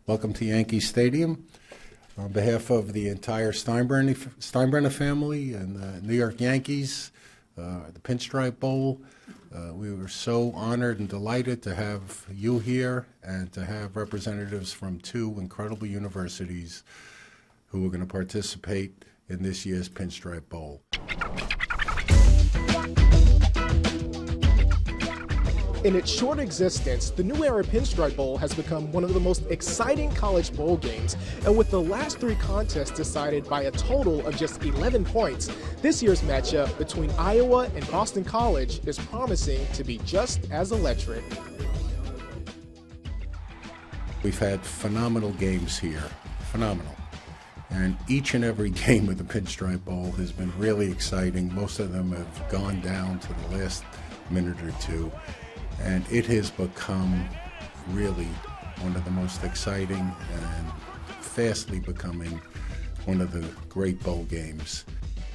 Welcome to Yankee Stadium. On behalf of the entire Steinbrenner family and the New York Yankees, the Pinstripe Bowl, we were so honored and delighted to have you here and to have representatives from two incredible universities who are going to participate in this year's Pinstripe Bowl. In its short existence, the new Era Pinstripe Bowl has become one of the most exciting college bowl games, and with the last three contests decided by a total of just 11 points, this year's matchup between Iowa and Boston College is promising to be just as electric. We've had phenomenal games here, phenomenal. And each and every game of the Pinstripe Bowl has been really exciting. Most of them have gone down to the last minute or two. And it has become really one of the most exciting and fastly becoming one of the great bowl games.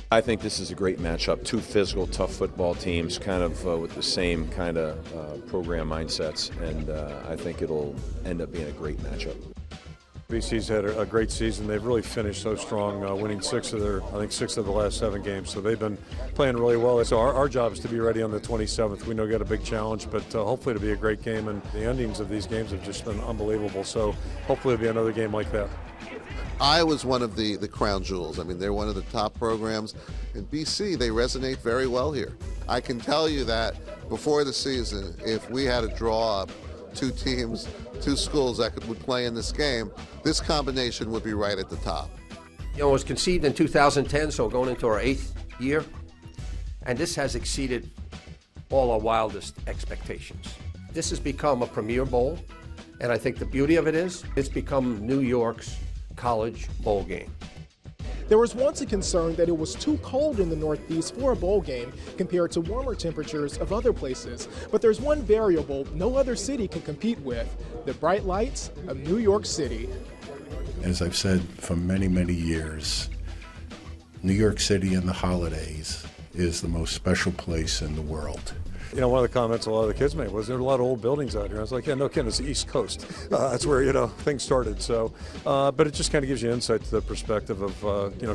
I think this is a great matchup. Two physical, tough football teams, kind of with the same kind of program mindsets, and I think it'll end up being a great matchup. BC's had a great season. They've really finished so strong, winning six of the last 7 games. So they've been playing really well. So our job is to be ready on the 27th. We know we got a big challenge, but hopefully it'll be a great game. And the endings of these games have just been unbelievable. So hopefully it'll be another game like that. Iowa's one of the crown jewels. I mean, they're one of the top programs. In BC, they resonate very well here. I can tell you that before the season, if we had to draw up two teams, two schools that would play in this game, this combination would be right at the top. You know, it was conceived in 2010, so going into our 8th year, and this has exceeded all our wildest expectations. This has become a premier bowl, and I think the beauty of it is it's become New York's college bowl game. There was once a concern that it was too cold in the Northeast for a bowl game compared to warmer temperatures of other places. But there's one variable no other city can compete with: the bright lights of New York City. As I've said for many, many years, New York City and the holidays is the most special place in the world. You know, one of the comments a lot of the kids made was there are a lot of old buildings out here. I was like, yeah, no kidding, it's the East Coast. That's where, things started. So, but it just kind of gives you insight to the perspective of,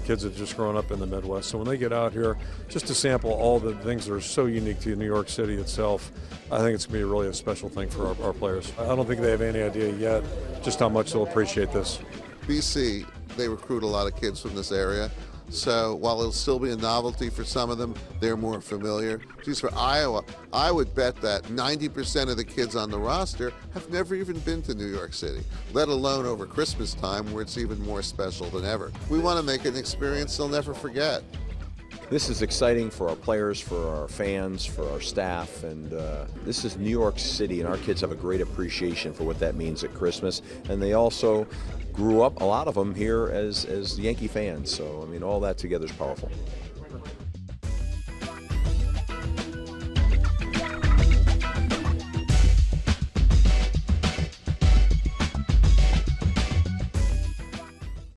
kids that have just grown up in the Midwest. So when they get out here, just to sample all the things that are so unique to New York City itself, I think it's going to be really a special thing for our players. I don't think they have any idea yet just how much they'll appreciate this. BC, they recruit a lot of kids from this area. So while it'll still be a novelty for some of them, they're more familiar. Geez, for Iowa, I would bet that 90% of the kids on the roster have never even been to New York City, let alone over Christmas time where it's even more special than ever. We want to make an experience they'll never forget. This is exciting for our players, for our fans, for our staff, and this is New York City, and our kids have a great appreciation for what that means at Christmas, and they also grew up, a lot of them, here as Yankee fans, so I mean all that together is powerful.